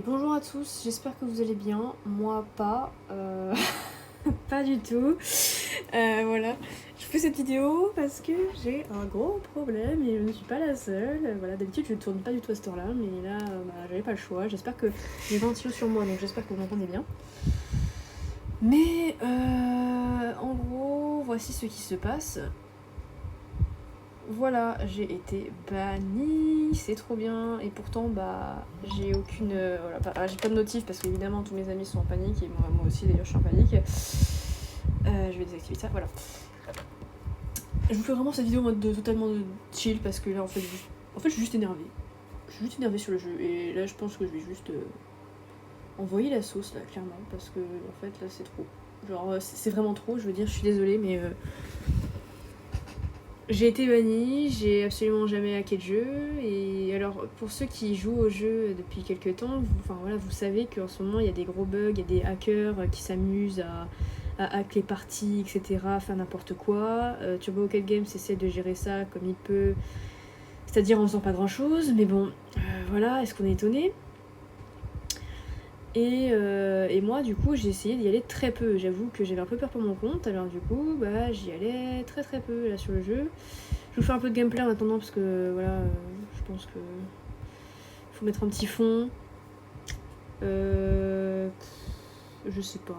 Et bonjour à tous, j'espère que vous allez bien. Moi, pas. Pas du tout. Voilà. Je fais cette vidéo parce que j'ai un gros problème et je ne suis pas la seule. Voilà, d'habitude je ne tourne pas du tout à cette heure-là, mais là, j'avais pas le choix. J'espère que j'ai 20 kilos sur moi, donc j'espère que vous m'entendez bien. Mais en gros, voici ce qui se passe. Voilà, j'ai été bannie, c'est trop bien, et pourtant j'ai aucune... voilà, j'ai pas de notif parce qu'évidemment tous mes amis sont en panique, et moi aussi d'ailleurs je suis en panique. Je vais désactiver ça, voilà. Je vous fais vraiment cette vidéo en mode totalement chill parce que là en fait je suis juste énervée. Je suis juste énervée sur le jeu, et là je pense que je vais juste envoyer la sauce là, clairement, parce que en fait là c'est trop. Genre c'est vraiment trop, je veux dire, je suis désolée, mais... J'ai été bannie, j'ai absolument jamais hacké le jeu, et alors pour ceux qui jouent au jeu depuis quelques temps, vous savez qu'en ce moment il y a des gros bugs, il y a des hackers qui s'amusent à hack les parties, etc., faire n'importe quoi. Turbo Cat Games essaie de gérer ça comme il peut, c'est-à-dire en faisant pas grand chose, mais bon, voilà, est-ce qu'on est étonné ? Et moi du coup j'ai essayé d'y aller très peu, j'avoue que j'avais un peu peur pour mon compte, alors du coup j'y allais très très peu là sur le jeu. Je vous fais un peu de gameplay en attendant parce que voilà, je pense que faut mettre un petit fond. Je sais pas,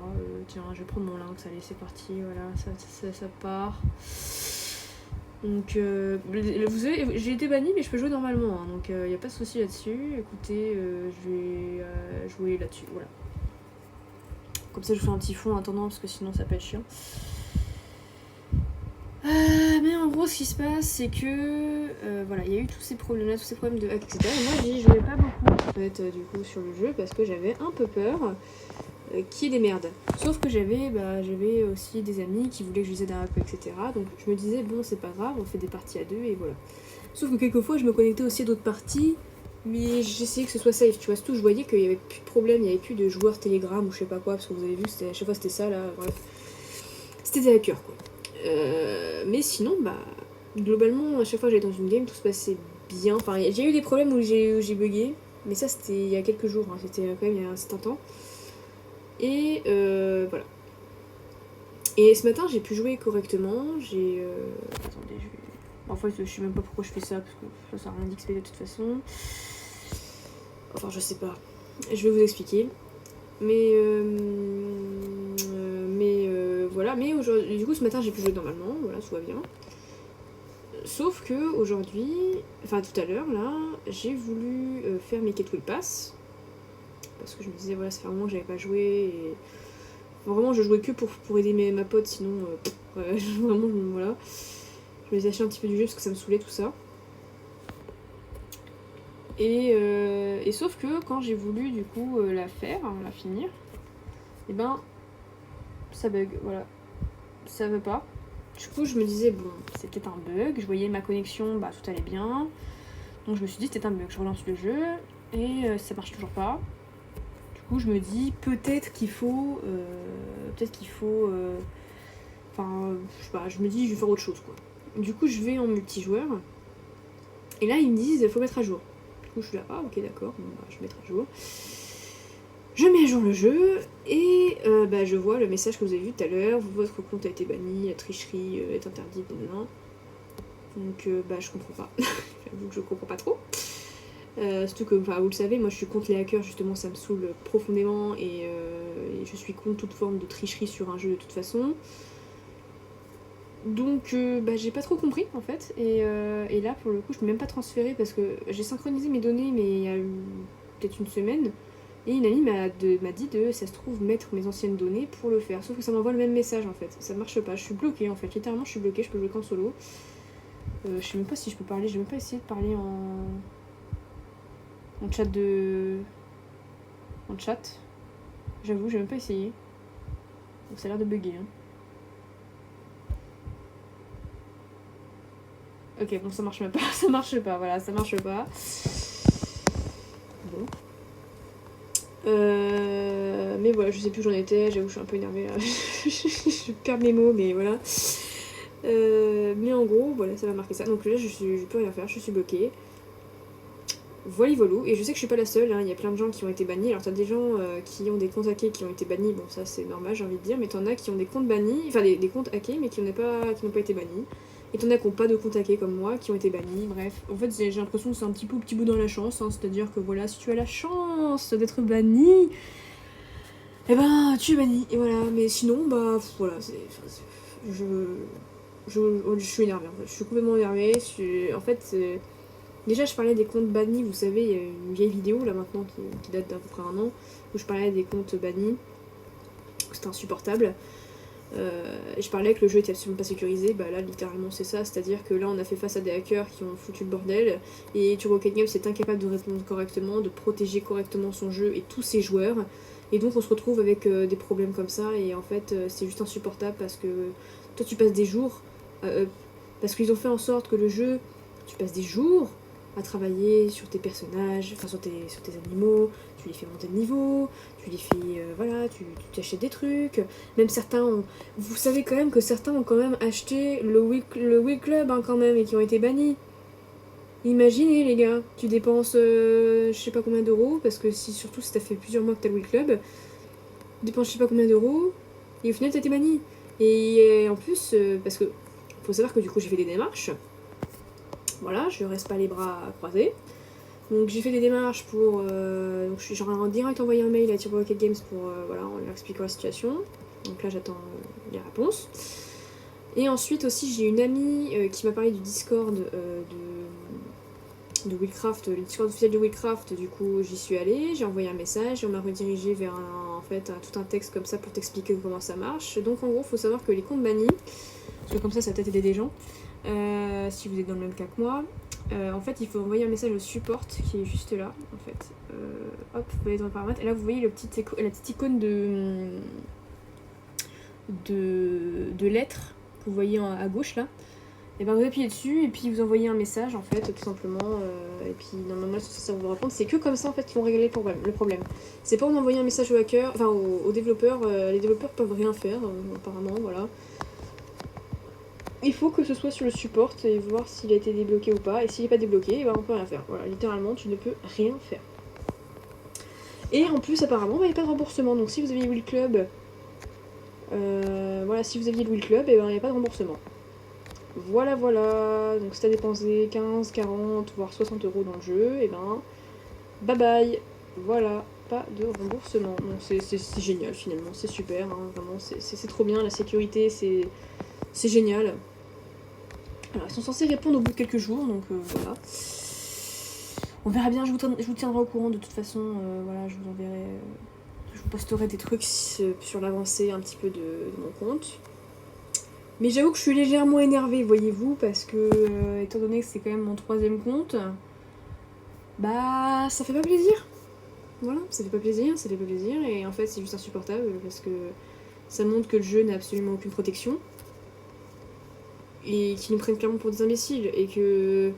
tiens je vais prendre mon lynx, allez c'est parti, voilà, ça part. Donc vous savez, j'ai été bannie mais je peux jouer normalement, hein, donc y a pas de souci là-dessus. Écoutez, je vais jouer là-dessus, voilà. Comme ça je vous fais un petit fond en attendant parce que sinon ça peut être chiant. Mais en gros ce qui se passe c'est que voilà, il y a eu tous ces problèmes là, tous ces problèmes de hack, etc. Et moi j'y jouais pas beaucoup en fait du coup sur le jeu parce que j'avais un peu peur qu'il y ait des merdes. Sauf que j'avais aussi des amis qui voulaient que je les aide à hack, etc. Donc je me disais bon c'est pas grave, on fait des parties à deux et voilà. Sauf que quelquefois je me connectais aussi à d'autres parties, mais j'essayais que ce soit safe, tu vois, surtout je voyais qu'il y avait plus de problème, il y avait plus de joueurs Telegram ou je sais pas quoi, parce que vous avez vu, à chaque fois c'était ça là, bref. C'était des hackers quoi. Mais sinon, globalement, à chaque fois que j'allais dans une game, tout se passait bien. Enfin, j'ai eu des problèmes où j'ai bugué, mais ça c'était il y a quelques jours, hein. C'était quand même il y a un certain temps. Et voilà. Et ce matin, j'ai pu jouer correctement. Attendez, en fait, je sais même pas pourquoi je fais ça, parce que ça sert à rien d'XP de toute façon. Enfin, je sais pas. Je vais vous expliquer. Mais voilà. Mais aujourd'hui, du coup, ce matin, j'ai pu jouer normalement. Voilà, tout va bien. Sauf que aujourd'hui, enfin tout à l'heure là, j'ai voulu faire mes Get Will Pass. Parce que je me disais, voilà, ça fait un moment que j'avais pas joué. Et... Enfin, vraiment, je jouais que pour aider ma pote, sinon, vraiment, voilà. Je me les acheté un petit peu du jeu parce que ça me saoulait tout ça. Et sauf que quand j'ai voulu du coup la finir, et ça bug, voilà. Ça veut pas. Du coup, je me disais, bon, c'est peut-être un bug. Je voyais ma connexion, tout allait bien. Donc je me suis dit, c'était un bug. Je relance le jeu et ça marche toujours pas. Du coup, je me dis, peut-être qu'il faut. Enfin, je sais pas, je me dis, je vais faire autre chose quoi. Du coup, je vais en multijoueur. Et là, ils me disent, il faut mettre à jour. Du coup, je suis là, ah ok, d'accord, bon, je vais mettre à jour. Je mets à jour le jeu et je vois le message que vous avez vu tout à l'heure. Votre compte a été banni, la tricherie est interdite, non. Donc je comprends pas. J'avoue que je comprends pas trop. Surtout que, vous le savez, moi je suis contre les hackers, justement, ça me saoule profondément et je suis contre toute forme de tricherie sur un jeu de toute façon. Donc j'ai pas trop compris en fait. Et là pour le coup, je peux même pas transférer parce que j'ai synchronisé mes données, mais il y a eu peut-être une semaine. Et une amie m'a dit ça se trouve, mettre mes anciennes données pour le faire. Sauf que ça m'envoie le même message en fait. Ça marche pas. Je suis bloquée en fait. Littéralement, je suis bloquée. Je peux jouer qu'en solo. Je sais même pas si je peux parler. J'ai même pas essayé de parler en chat en chat. J'avoue, j'ai même pas essayé. Donc ça a l'air de bugger. Hein. Ok, bon, ça marche même pas. Ça marche pas. Voilà, ça marche pas. Bon. Mais voilà, je sais plus où j'en étais, j'avoue, je suis un peu énervée là. Je perds mes mots, mais voilà. Mais en gros, voilà, ça va marquer ça. Donc là, je peux rien faire, je suis bloquée. Voilà, voilà. Et je sais que je suis pas la seule, hein. Il y a plein de gens qui ont été bannis. Alors t'as des gens qui ont des comptes hackés qui ont été bannis, bon ça c'est normal j'ai envie de dire, mais t'en as qui ont des comptes bannis, enfin des comptes hackés mais qui n'ont pas été bannis. Et t'en as qui n'ont pas de compte hackés comme moi, qui ont été bannis, bref. En fait j'ai l'impression que c'est un petit bout dans la chance, hein. C'est-à-dire que voilà, si tu as la chance d'être banni, eh ben tu es banni, et voilà. Mais sinon, bah voilà, je suis énervée en fait, je suis complètement énervée. En fait, déjà, je parlais des comptes bannis, vous savez, il y a une vieille vidéo là maintenant qui date d'à peu près un an, où je parlais des comptes bannis, c'était insupportable. Et je parlais que le jeu était absolument pas sécurisé, bah là littéralement c'est ça, c'est-à-dire que là on a fait face à des hackers qui ont foutu le bordel, et Turbo Cat Games est incapable de répondre correctement, de protéger correctement son jeu et tous ses joueurs, et donc on se retrouve avec des problèmes comme ça, et en fait c'est juste insupportable parce que toi tu passes des jours, parce qu'ils ont fait en sorte que le jeu, tu passes des jours à travailler sur tes personnages, enfin sur tes animaux, tu les fais monter de niveau, tu les fais, voilà, tu t'achètes des trucs, même certains ont... Vous savez quand même que certains ont quand même acheté le Wii Club hein, quand même, et qui ont été bannis. Imaginez les gars, tu dépenses je sais pas combien d'euros, parce que surtout si t'as fait plusieurs mois que t'as le Wii Club, tu dépenses je sais pas combien d'euros, et au final t'as été banni. Et en plus, parce que faut savoir que du coup j'ai fait des démarches, voilà, je reste pas les bras croisés. Donc j'ai fait des démarches pour... donc je suis en direct envoyé un mail à Turbo Rocket Games pour... voilà, on leur expliquera la situation. Donc là j'attends les réponses. Et ensuite aussi j'ai une amie qui m'a parlé du Discord de Willcraft, le Discord officiel de Willcraft, du coup j'y suis allée, j'ai envoyé un message et on m'a redirigé vers tout un texte comme ça pour t'expliquer comment ça marche. Donc en gros faut savoir que les comptes bannis, parce que comme ça va peut-être aider des gens, si vous êtes dans le même cas que moi, en fait il faut envoyer un message au support qui est juste là en fait. Hop, vous allez dans le paramètre et là vous voyez la petite icône de lettres que vous voyez à gauche là. Et ben vous appuyez dessus et puis vous envoyez un message en fait tout simplement, et puis normalement ça va vous répondre. C'est que comme ça en fait qu'ils vont régler le problème. C'est pas en envoyant un message au hacker, enfin aux développeurs, les développeurs peuvent rien faire apparemment, voilà. Il faut que ce soit sur le support et voir s'il a été débloqué ou pas, et s'il n'est pas débloqué, et ben on peut rien faire. Voilà, littéralement tu ne peux rien faire. Et en plus apparemment il n'y a pas de remboursement, donc si vous aviez Will Club, voilà, si vous aviez le Will Club, et ben il n'y a pas de remboursement. Voilà, voilà, donc si t'as dépensé 15, 40, voire 60 euros dans le jeu, et ben bye bye. Voilà, pas de remboursement. Donc c'est génial finalement, c'est super, hein, vraiment, c'est trop bien, la sécurité c'est génial. Alors ils sont censés répondre au bout de quelques jours, donc voilà. On verra bien, je vous tiendrai au courant de toute façon, voilà, je vous enverrai, je vous posterai des trucs sur l'avancée un petit peu de mon compte. Mais j'avoue que je suis légèrement énervée, voyez-vous, parce que, étant donné que c'est quand même mon 3e compte, bah ça fait pas plaisir. Voilà, ça fait pas plaisir, et en fait c'est juste insupportable, parce que ça montre que le jeu n'a absolument aucune protection, et qu'ils nous prennent clairement pour des imbéciles, et que...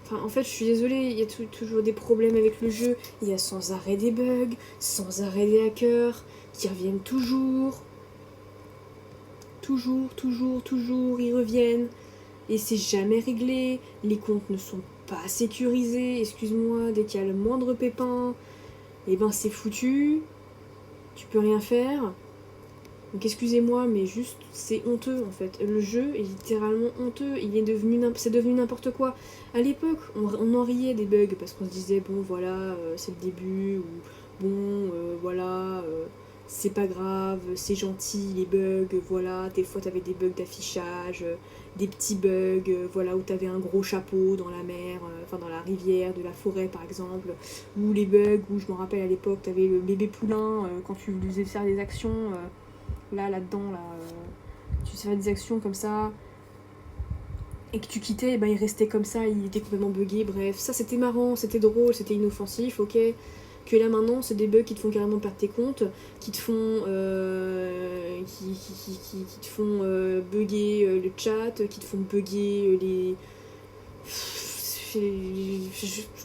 Enfin, en fait, je suis désolée, il y a toujours des problèmes avec le jeu, il y a sans arrêt des bugs, sans arrêt des hackers, qui reviennent toujours... Toujours, ils reviennent. Et c'est jamais réglé, les comptes ne sont pas sécurisés, excuse-moi, dès qu'il y a le moindre pépin, et ben c'est foutu, tu peux rien faire. Donc excusez-moi, mais juste, c'est honteux en fait. Le jeu est littéralement honteux, c'est devenu n'importe quoi. À l'époque, on en riait des bugs, parce qu'on se disait, bon voilà, c'est le début, ou bon, voilà... c'est pas grave, c'est gentil les bugs, voilà, des fois t'avais des bugs d'affichage, des petits bugs, voilà, où t'avais un gros chapeau dans la mer, enfin dans la rivière, de la forêt par exemple, ou les bugs où je me rappelle à l'époque t'avais le bébé poulain, quand tu faisais faire des actions, là-dedans, tu faisais faire des actions comme ça, et que tu quittais, et ben il restait comme ça, il était complètement buggé, bref, ça c'était marrant, c'était drôle, c'était inoffensif, ok. Que là maintenant c'est des bugs qui te font carrément perdre tes comptes, qui te font qui te font bugger le chat, qui te font bugger les...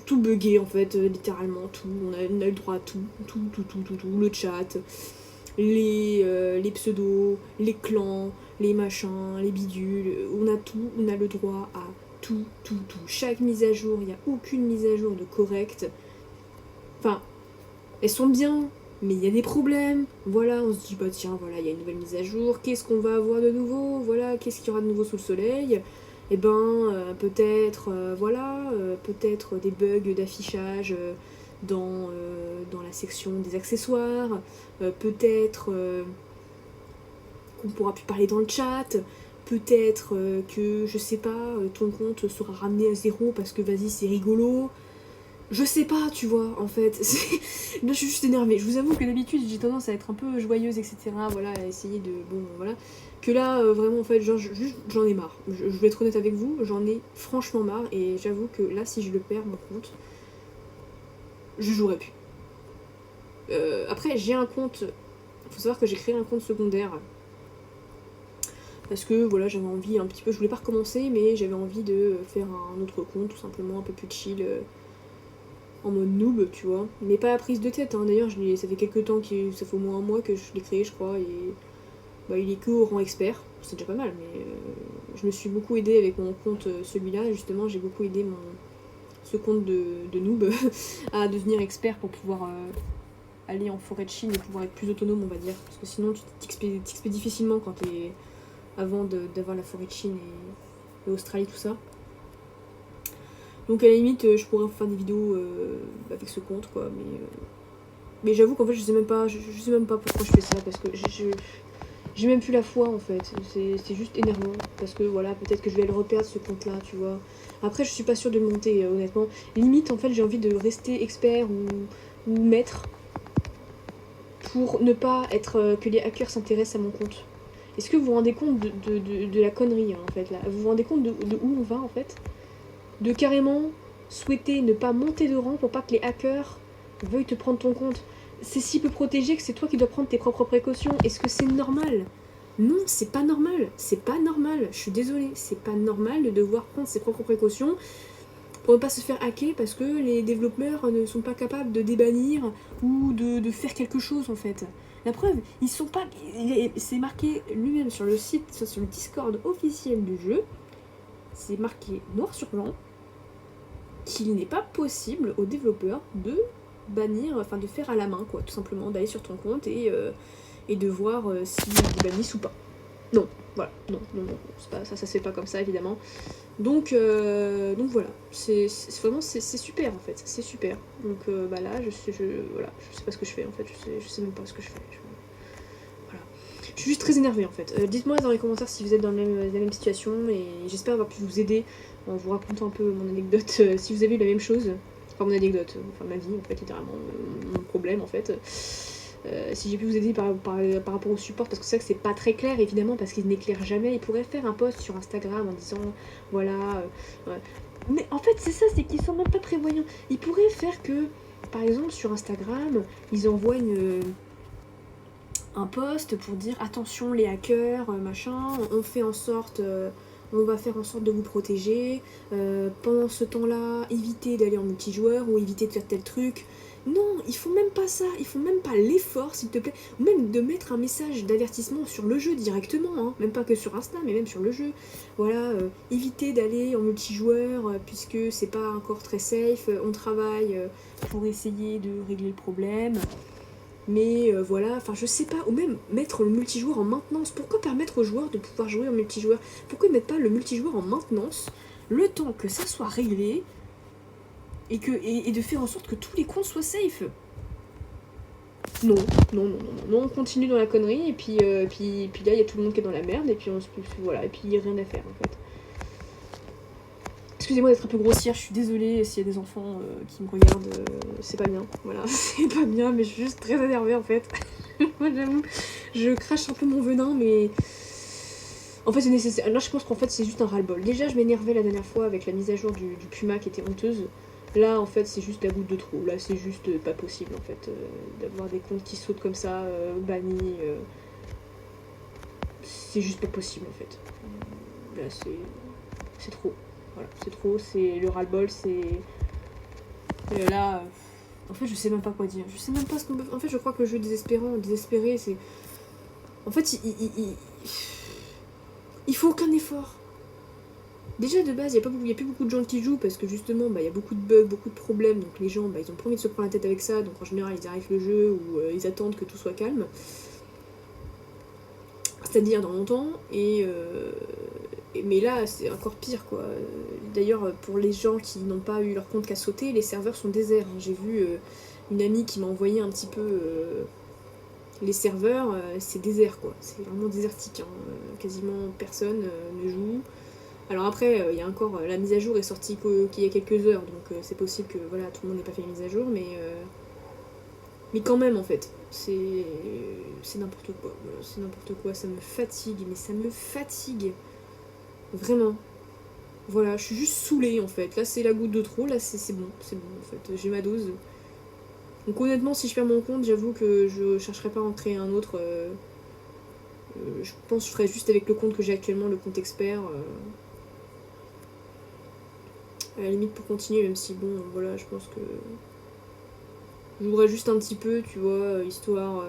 tout bugger en fait, littéralement tout, on a le droit à tout, le chat, les pseudos, les clans, les machins, les bidules, on a tout, on a le droit à tout. tout. Chaque mise à jour, il n'y a aucune mise à jour de correcte. Enfin, elles sont bien, mais il y a des problèmes. Voilà, on se dit, bah tiens, voilà, il y a une nouvelle mise à jour. Qu'est-ce qu'on va avoir de nouveau? Voilà, qu'est-ce qu'il y aura de nouveau sous le soleil? Eh ben, peut-être, peut-être des bugs d'affichage dans la section des accessoires. Peut-être qu'on pourra plus parler dans le chat. Peut-être que, je sais pas, ton compte sera ramené à 0 parce que vas-y, c'est rigolo. Je sais pas, tu vois, en fait. Là, je suis juste énervée. Je vous avoue que d'habitude, j'ai tendance à être un peu joyeuse, etc. Voilà, à essayer de... Bon, voilà. Que là, vraiment, en fait, genre, juste, j'en ai marre. Je vais être honnête avec vous, j'en ai franchement marre. Et j'avoue que là, si je le perds, mon compte, je jouerai plus. Après, j'ai un compte... Faut savoir que j'ai créé un compte secondaire. Parce que, voilà, j'avais envie un petit peu... Je voulais pas recommencer, mais j'avais envie de faire un autre compte, tout simplement, un peu plus chill... en mode noob, tu vois. Mais pas à prise de tête, hein. D'ailleurs, ça fait quelques temps, ça fait au moins un mois que je l'ai créé, je crois, et bah, il est que au rang expert. C'est déjà pas mal, mais je me suis beaucoup aidée avec mon compte, celui-là. Justement, j'ai beaucoup aidé ce compte de noob à devenir expert pour pouvoir aller en forêt de Chine et pouvoir être plus autonome, on va dire. Parce que sinon, tu t'expédies difficilement quand t'es... avant d'avoir la forêt de Chine et Australie, tout ça. Donc à la limite, je pourrais faire des vidéos avec ce compte, quoi, mais j'avoue qu'en fait, je sais même pas pourquoi je fais ça, parce que j'ai même plus la foi, en fait. C'est juste énervant, parce que voilà, peut-être que je vais le reperdre, ce compte-là, tu vois. Après, je suis pas sûre de le monter, honnêtement. Limite, en fait, j'ai envie de rester expert ou maître pour ne pas être que les hackers s'intéressent à mon compte. Est-ce que vous vous rendez compte de la connerie, hein, en fait, là? Vous vous rendez compte de où on va, en fait? De carrément souhaiter ne pas monter de rang pour pas que les hackers veuillent te prendre ton compte. C'est si peu protégé que c'est toi qui dois prendre tes propres précautions. Est-ce que c'est normal? Non, c'est pas normal. C'est pas normal. Je suis désolée. C'est pas normal de devoir prendre ses propres précautions pour ne pas se faire hacker parce que les développeurs ne sont pas capables de débannir ou de faire quelque chose, en fait. La preuve, ils sont pas... C'est marqué lui-même sur le site, sur le Discord officiel du jeu. C'est marqué noir sur blanc qu'il n'est pas possible aux développeurs de bannir, enfin de faire à la main, quoi, tout simplement, d'aller sur ton compte et de voir s'il est banni ou pas. Non, voilà, non, c'est pas, ça se fait pas comme ça, évidemment. Donc voilà, c'est vraiment, c'est super, en fait, c'est super. Donc bah là, voilà, je sais pas ce que je fais, en fait, je sais même pas ce que je fais. Voilà. Je suis juste très énervée, en fait. Dites-moi dans les commentaires si vous êtes dans la même situation, et j'espère avoir pu vous aider en vous racontant un peu mon anecdote, si vous avez eu la même chose. Enfin, mon anecdote, enfin ma vie, en fait, littéralement, mon problème, en fait. Si j'ai pu vous aider par rapport au support, parce que c'est vrai que c'est pas très clair, évidemment, parce qu'il n'éclaire jamais. Il pourrait faire un post sur Instagram en disant, voilà... ouais. Mais en fait, c'est ça, c'est qu'ils sont même pas prévoyants. Ils pourraient faire que, par exemple, sur Instagram, ils envoient un post pour dire attention les hackers, machin, on fait en sorte, on va faire en sorte de vous protéger, pendant ce temps-là, évitez d'aller en multijoueur ou évitez de faire tel truc. Non, ils font même pas ça, ils font même pas l'effort, s'il te plaît, ou même de mettre un message d'avertissement sur le jeu directement, hein, même pas que sur Insta, mais même sur le jeu. Voilà, évitez d'aller en multijoueur, puisque c'est pas encore très safe, on travaille pour essayer de régler le problème. Mais voilà, enfin je sais pas, ou même mettre le multijoueur en maintenance. Pourquoi permettre aux joueurs de pouvoir jouer en multijoueur? Pourquoi ils mettent pas le multijoueur en maintenance, le temps que ça soit réglé, et de faire en sorte que tous les comptes soient safe? Non, on continue dans la connerie, et puis là il y a tout le monde qui est dans la merde, et puis voilà, et puis il n'y a rien à faire, en fait. Excusez-moi d'être un peu grossière, je suis désolée s'il y a des enfants qui me regardent, c'est pas bien, voilà, c'est pas bien, mais je suis juste très énervée, en fait. Moi, j'avoue, je crache un peu mon venin, mais en fait c'est nécessaire. Là je pense qu'en fait c'est juste un ras-le-bol. Déjà je m'énervais la dernière fois avec la mise à jour du Puma qui était honteuse. Là en fait c'est juste la goutte de trop, là c'est juste pas possible, en fait, d'avoir des comptes qui sautent comme ça, bannis, c'est juste pas possible, en fait. Là c'est trop. Voilà, c'est trop, c'est le ras-le-bol, c'est... là, en fait, je sais même pas quoi dire. Je sais même pas ce qu'on peut... En fait, je crois que le jeu désespéré, c'est... En fait, il faut aucun effort. Déjà de base, il y a plus beaucoup de gens qui jouent parce que justement, il y a beaucoup de bugs, beaucoup de problèmes, donc les gens, ils ont pas envie de se prendre la tête avec ça, donc en général, ils arrêtent le jeu ou ils attendent que tout soit calme. C'est-à-dire dans longtemps, mais là, c'est encore pire, quoi. D'ailleurs, pour les gens qui n'ont pas eu leur compte qu'à sauter, les serveurs sont déserts. J'ai vu une amie qui m'a envoyé un petit peu les serveurs, c'est désert, quoi. C'est vraiment désertique, hein. Quasiment personne ne joue. Alors après, il y a encore, la mise à jour est sortie qu'il y a quelques heures, donc c'est possible que voilà, tout le monde n'ait pas fait la mise à jour, mais quand même en fait, c'est n'importe quoi, c'est n'importe quoi, ça me fatigue, mais ça me fatigue, vraiment. Voilà, je suis juste saoulée en fait, là c'est la goutte de trop, là c'est bon en fait, j'ai ma dose. Donc honnêtement, si je perds mon compte, j'avoue que je chercherai pas à en créer un autre. Je pense que je ferai juste avec le compte que j'ai actuellement, le compte expert. À la limite pour continuer, même si bon, voilà, je pense que je jouerais juste un petit peu, tu vois, histoire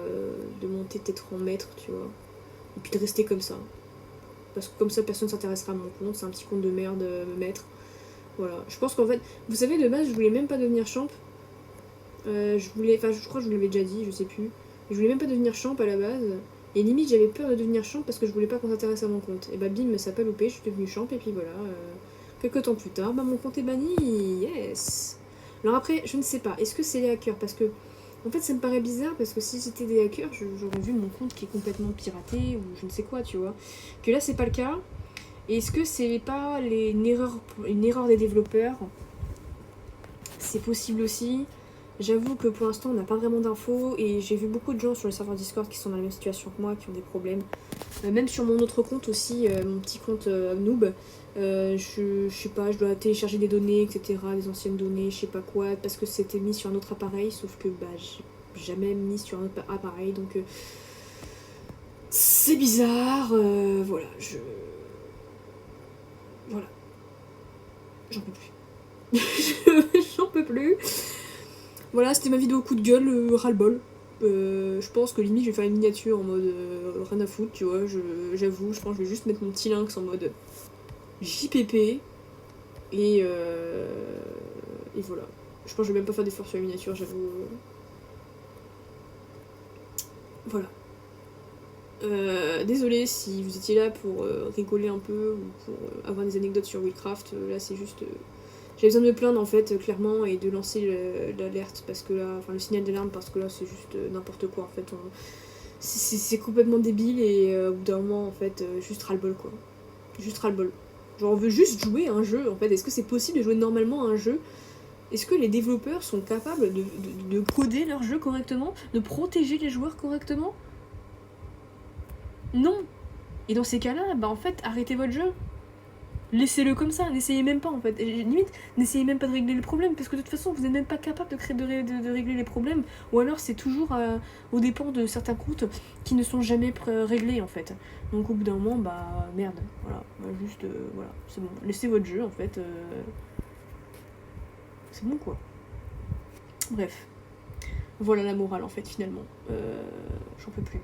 de monter peut-être en maître, tu vois. Et puis de rester comme ça. Parce que comme ça, personne s'intéressera à mon compte, c'est un petit compte de merde, maître. Voilà. Je pense qu'en fait, vous savez, de base, je voulais même pas devenir champ. Je crois que je vous l'avais déjà dit, je sais plus. Je voulais même pas devenir champ à la base. Et limite, j'avais peur de devenir champ parce que je voulais pas qu'on s'intéresse à mon compte. Et bah bim, ça a pas loupé, je suis devenue champ et puis voilà. Quelques temps plus tard, mon compte est banni, yes. Alors après, je ne sais pas, est-ce que c'est les hackers? Parce que, en fait, ça me paraît bizarre parce que si c'était des hackers, j'aurais vu mon compte qui est complètement piraté ou je ne sais quoi, tu vois. Que là, c'est pas le cas. Et est-ce que c'est pas une erreur des développeurs? C'est possible aussi. J'avoue que pour l'instant, on n'a pas vraiment d'infos et j'ai vu beaucoup de gens sur le serveur Discord qui sont dans la même situation que moi, qui ont des problèmes. Même sur mon autre compte aussi, mon petit compte noob, je sais pas, je dois télécharger des données, etc., des anciennes données, je sais pas quoi, parce que c'était mis sur un autre appareil, sauf que j'ai jamais mis sur un autre appareil, donc c'est bizarre, voilà, voilà, j'en peux plus. J'en peux plus. Voilà, c'était ma vidéo coup de gueule, ras-le-bol. Je pense que limite je vais faire une miniature en mode rien à foutre, tu vois, j'avoue, je pense que je vais juste mettre mon petit lynx en mode JPP et voilà. Je pense que je vais même pas faire d'efforts sur la miniature, j'avoue. Voilà. Désolée si vous étiez là pour rigoler un peu ou pour avoir des anecdotes sur Witchcraft, là c'est juste... J'ai besoin de me plaindre en fait, clairement, et de lancer l'alerte parce que là, enfin le signal d'alarme parce que là c'est juste n'importe quoi en fait. C'est complètement débile et au bout d'un moment en fait, juste ras-le-bol quoi. Juste ras-le-bol. Genre on veut juste jouer à un jeu en fait. Est-ce que c'est possible de jouer normalement à un jeu? Est-ce que les développeurs sont capables de coder leur jeu correctement? De protéger les joueurs correctement? Non. Et dans ces cas-là, en fait, arrêtez votre jeu. Laissez-le comme ça, n'essayez même pas en fait. Et limite, n'essayez même pas de régler le problème, parce que de toute façon, vous n'êtes même pas capable de régler les problèmes. Ou alors, c'est toujours aux dépens de certains comptes qui ne sont jamais réglés en fait. Donc, au bout d'un moment, merde. Voilà. Juste, voilà, c'est bon. Laissez votre jeu en fait. C'est bon quoi. Bref. Voilà la morale en fait, finalement. J'en peux plus.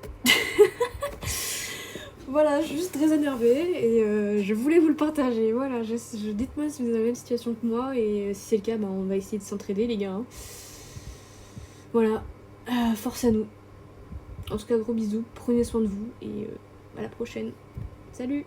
Voilà, je suis juste très énervée et je voulais vous le partager. Voilà, dites-moi si vous avez la même situation que moi et si c'est le cas, on va essayer de s'entraider les gars. Hein. Voilà, force à nous. En tout cas, gros bisous, prenez soin de vous et à la prochaine. Salut!